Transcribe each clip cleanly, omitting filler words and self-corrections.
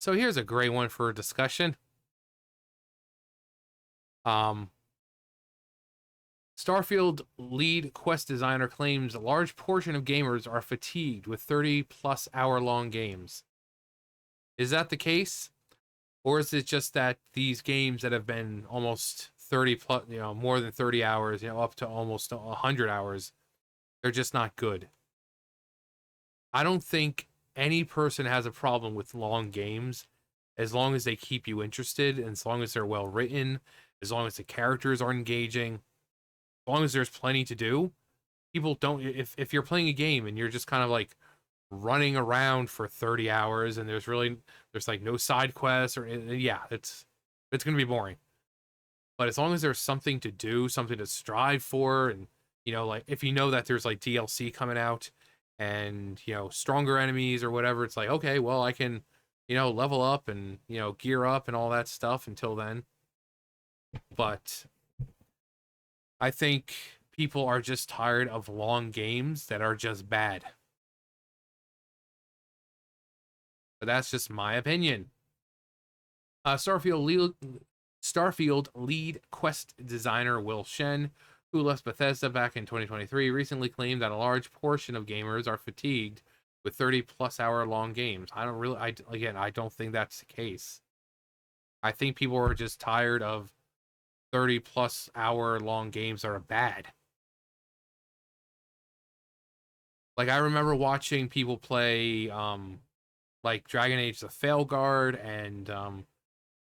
So here's a great one for discussion. Um, Starfield lead quest designer claims a large portion of gamers are fatigued with 30-plus hour long games. Is that the case? Or is it just that these games that have been almost 30 plus, more than 30 hours, up to almost 100 hours, they're just not good? I don't think any person has a problem with long games as long as they keep you interested and as long as they're well written, as long as the characters are engaging, as long as there's plenty to do. People don't, if you're playing a game and you're just kind of like running around for 30 hours and there's like no side quests or yeah, it's going to be boring. But as long as there's something to do, something to strive for, and like if you know that there's like DLC coming out and stronger enemies or whatever, it's like, okay, well, I can level up and gear up and all that stuff until then. But I think people are just tired of long games that are just bad. But that's just my opinion. uh, starfield lead, Starfield lead quest designer Will Shen, who left Bethesda back in 2023, recently claimed that a large portion of gamers are fatigued with 30-plus hour long games. I don't think that's the case. I think people are just tired of 30-plus hour long games that are bad. Like, I remember watching people play like Dragon Age the Failguard and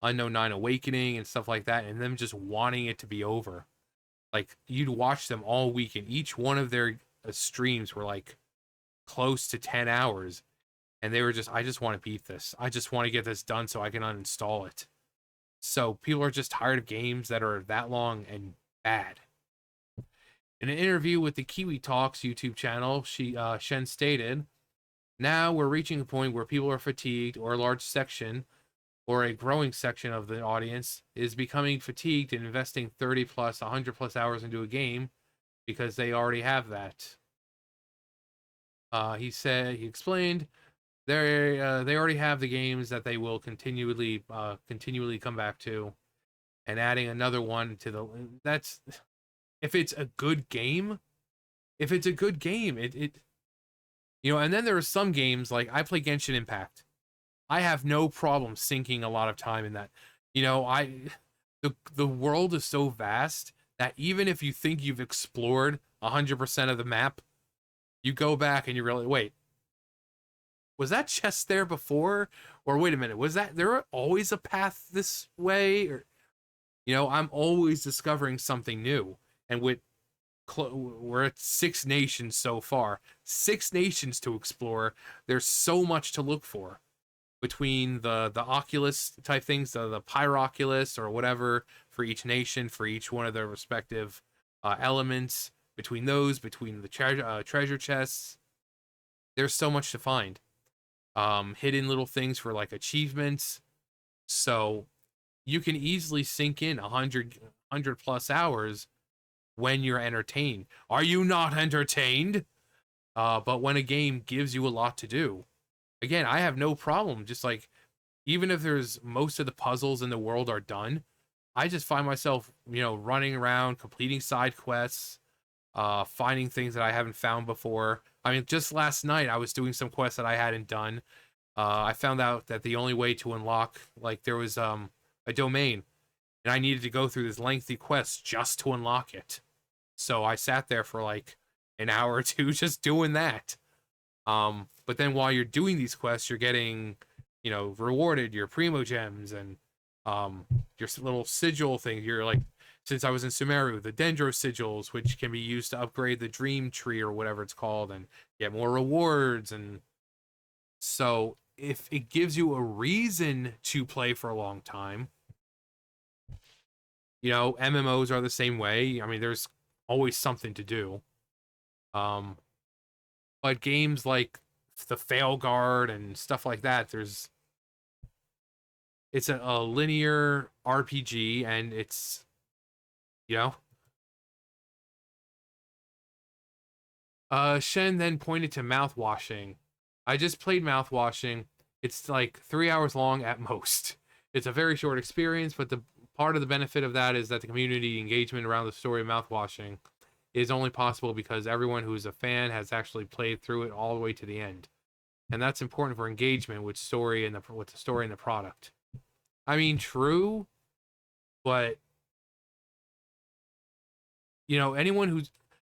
Unknown Nine Awakening and stuff like that, and them just wanting it to be over. Like, you'd watch them all week, and each one of their streams were like close to 10 hours, and they were just, I just want to beat this. I just want to get this done so I can uninstall it. So people are just tired of games that are that long and bad. In an interview with the Kiwi Talks YouTube channel, Shen stated, "Now we're reaching a point where people are fatigued, or a large section or a growing section of the audience is becoming fatigued and investing 30 plus 100 plus hours into a game because they already have that." He explained they already have the games that they will continually come back to, and adding another one to the that's if it's a good game. If it's a good game, it and then there are some games like I play Genshin Impact. I have no problem sinking a lot of time in that. The world is so vast that even if you think you've explored 100% of the map, you go back and you really wait. Was that chest there before? Or wait a minute, was there always a path this way? Or I'm always discovering something new. And we're at 6 nations so far. 6 nations to explore. There's so much to look for between the Oculus type things, the Pyroculus or whatever for each nation, for each one of their respective elements. Between the treasure chests, there's so much to find. Hidden little things for like achievements. So you can easily sink in 100 plus hours when you're entertained. Are you not entertained? But when a game gives you a lot to do, again, I have no problem. Just like, even if there's most of the puzzles in the world are done, I just find myself, running around, completing side quests, finding things that I haven't found before. I mean, just last night I was doing some quests that I hadn't done. I found out that the only way to unlock, like, there was a domain, and I needed to go through this lengthy quest just to unlock it. So I sat there for like an hour or two just doing that. But then while you're doing these quests, you're getting, rewarded your primo gems and your little sigil thing. You're like, since I was in Sumeru, the dendro sigils, which can be used to upgrade the dream tree or whatever it's called, and get more rewards. And so if it gives you a reason to play for a long time, MMOs are the same way. I mean, there's always something to do. Um, but games like the Failguard and stuff like that, it's a linear RPG, and it's you know. Shen then pointed to mouthwashing. I just played mouthwashing. It's like 3 hours long at most. It's a very short experience, but the part of the benefit of that is that the community engagement around the story of mouthwashing is only possible because everyone who's a fan has actually played through it all the way to the end, and that's important for engagement with the story and the product. I mean, true, but anyone who's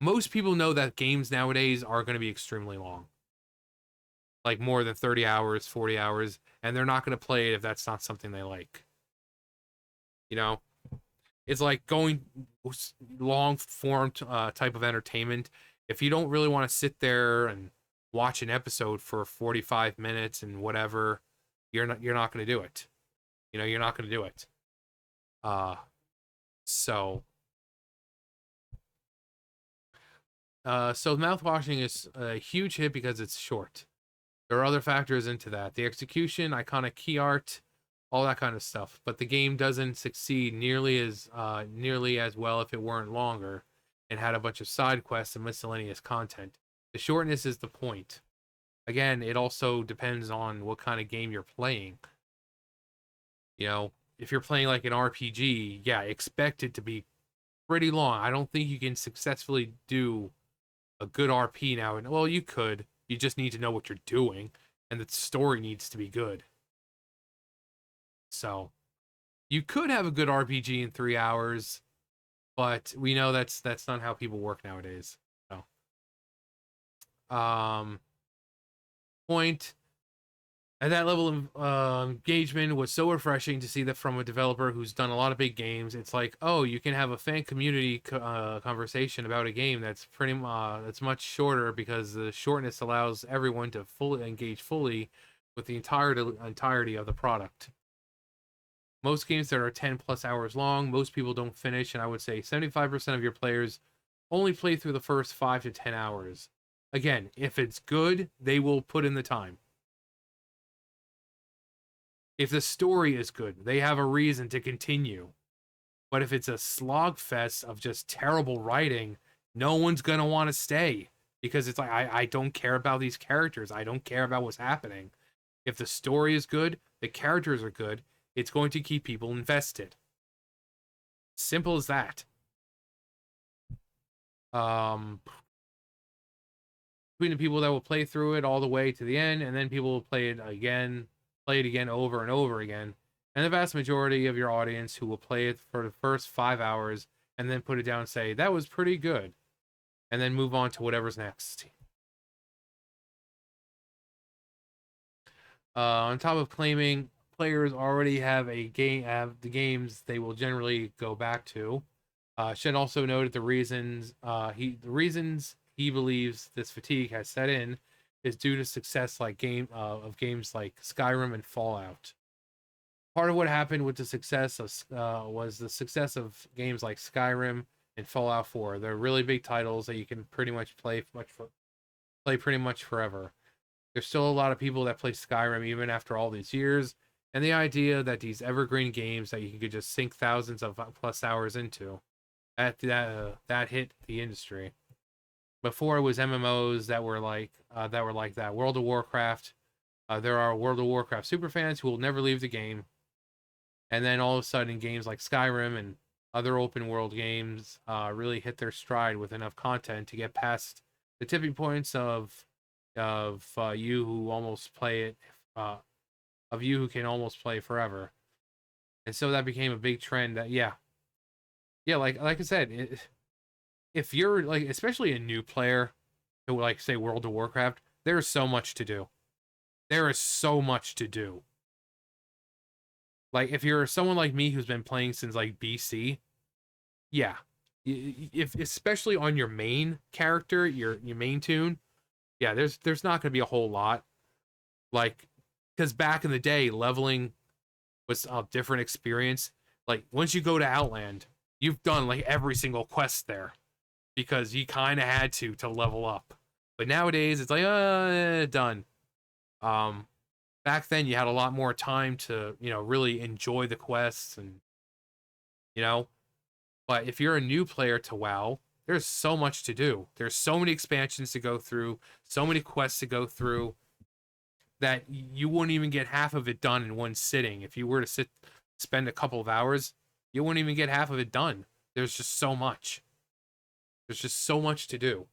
most people know that games nowadays are going to be extremely long, like more than 30 hours, 40 hours, and they're not going to play it if that's not something they like. You know, it's like going long form type of entertainment. If you don't really want to sit there and watch an episode for 45 minutes and whatever, you're not going to do it. You're not going to do it. Uh so so mouthwashing is a huge hit because it's short. There are other factors into that. The execution, iconic key art, all that kind of stuff. But the game doesn't succeed nearly as well if it weren't longer and had a bunch of side quests and miscellaneous content. The shortness is the point. Again, it also depends on what kind of game you're playing. If you're playing like an RPG, yeah, expect it to be pretty long. I don't think you can successfully do a good RP now. And well, you could. You just need to know what you're doing, and the story needs to be good. So you could have a good RPG in 3 hours, but we know that's not how people work nowadays. So, point at that level of engagement was so refreshing to see that from a developer who's done a lot of big games. It's like, oh, you can have a fan community conversation about a game that's that's much shorter because the shortness allows everyone to fully engage fully with the entirety of the product. Most games that are 10 plus hours long, most people don't finish, and I would say 75% of your players only play through the first 5 to 10 hours. Again, if it's good, they will put in the time. If the story is good, they have a reason to continue. But if it's a slog fest of just terrible writing, no one's gonna want to stay because it's like I don't care about these characters. I don't care about what's happening. If the story is good, the characters are good, it's going to keep people invested. Simple as that. Between the people that will play through it all the way to the end, and then people will play it again over and over again, and the vast majority of your audience who will play it for the first 5 hours and then put it down and say that was pretty good, and then move on to whatever's next. On top of claiming players already have the games they will generally go back to. Shen also noted the reasons he believes this fatigue has set in is due to success of games like Skyrim and Fallout. Part of what happened with the success was the success of games like Skyrim and Fallout 4. They're really big titles that you can pretty much play pretty much forever. There's still a lot of people that play Skyrim even after all these years, and the idea that these evergreen games that you could just sink thousands of plus hours into, that hit the industry. Before it was MMOs that were like that. World of Warcraft. There are World of Warcraft superfans who will never leave the game, and then all of a sudden games like Skyrim and other open world games really hit their stride with enough content to get past the tipping points of you who almost play it, of you who can almost play forever, and so that became a big trend. That like I said, if you're like especially a new player who like say World of Warcraft, there's so much to do. There is so much to do. Like if you're someone like me who's been playing since like BC, yeah, if especially on your main character, your main tune, yeah, there's not going to be a whole lot, like because back in the day, leveling was a different experience. Like once you go to Outland, you've done like every single quest there because you kind of had to level up. But nowadays, it's like done. Back then you had a lot more time to really enjoy the quests and you know. But if you're a new player to WoW, there's so much to do. There's so many expansions to go through, so many quests to go through that you wouldn't even get half of it done in one sitting. If you were to spend a couple of hours, you wouldn't even get half of it done. There's just so much. There's just so much to do.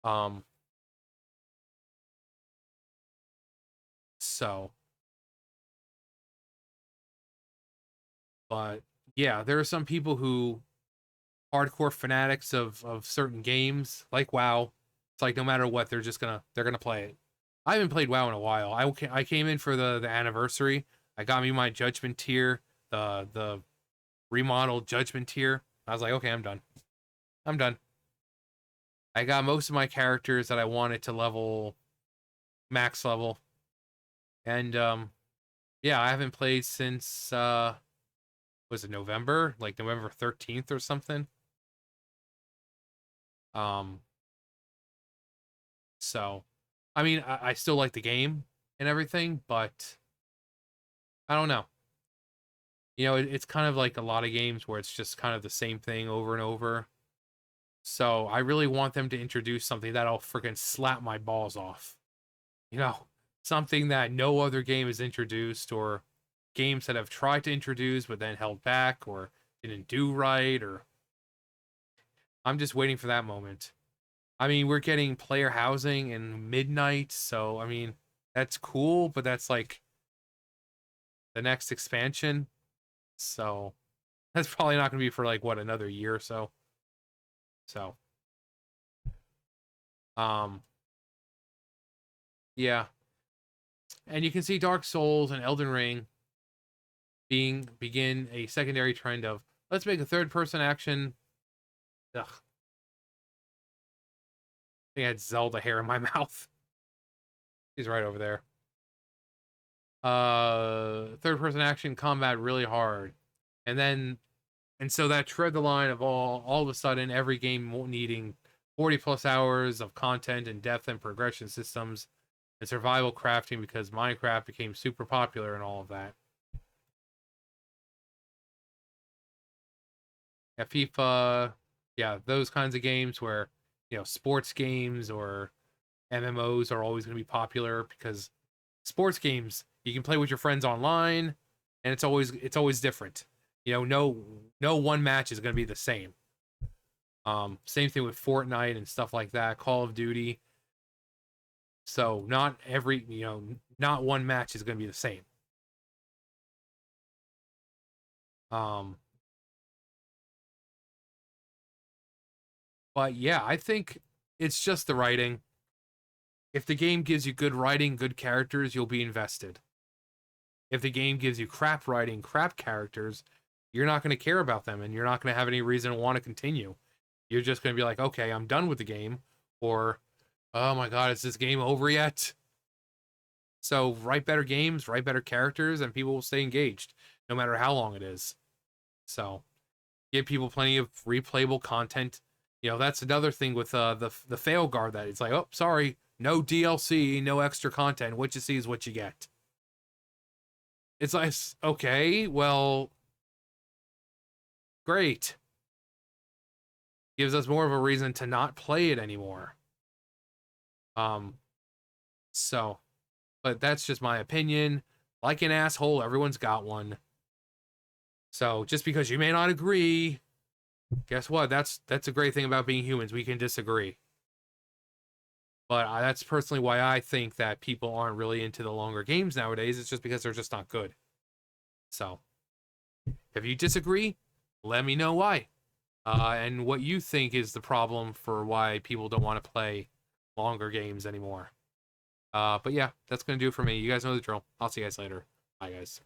Um, so, but yeah, there are some people who hardcore fanatics of certain games like WoW. It's like no matter what, they're gonna play it. I haven't played WoW in a while. I came in for the anniversary. I got me my Judgment tier, the remodeled Judgment tier. I was like, okay, I'm done. I'm done. I got most of my characters that I wanted to level max level, and yeah, I haven't played since was it November, like November 13th or something. Um, so I mean, I still like the game and everything, but I don't know. You know, it's kind of like a lot of games where it's just kind of the same thing over and over. So I really want them to introduce something that'll freaking slap my balls off. You know, something that no other game has introduced, or games that have tried to introduce but then held back or didn't do right, or I'm just waiting for that moment. I mean, we're getting player housing in Midnight, so I mean, that's cool, but that's like the next expansion. So that's probably not going to be for like what, another year or so. So um yeah. And you can see Dark Souls and Elden Ring begin a secondary trend of let's make a third person action. Ugh. I think I had Zelda hair in my mouth. He's right over there. Third person action combat really hard. And so that tread the line of all of a sudden every game needing 40 plus hours of content and depth and progression systems and survival crafting because Minecraft became super popular and all of that. Yeah, FIFA, yeah, those kinds of games where, you know, sports games or MMOs are always going to be popular because sports games you can play with your friends online and it's always different. You know, no one match is going to be the same. Same thing with Fortnite and stuff like that, Call of Duty. So not every, you know, not one match is going to be the same. Um, but yeah, I think it's just the writing. If the game gives you good writing, good characters, you'll be invested. If the game gives you crap writing, crap characters, you're not going to care about them and you're not going to have any reason to want to continue. You're just going to be like, okay, I'm done with the game. Or, oh my God, is this game over yet? So write better games, write better characters, and people will stay engaged, no matter how long it is. So give people plenty of replayable content. You know, that's another thing with the fail guard that it's like, oh, sorry, no DLC, no extra content. What you see is what you get. It's like, okay, well, great. Gives us more of a reason to not play it anymore. Um, so, but that's just my opinion. Like an asshole, everyone's got one. So just because you may not agree, guess what? That's a great thing about being humans. We can disagree. But that's personally why I think that people aren't really into the longer games nowadays. It's just because they're just not good. So, if you disagree, let me know why. And what you think is the problem for why people don't want to play longer games anymore. But yeah, that's going to do it for me. You guys know the drill. I'll see you guys later. Bye, guys.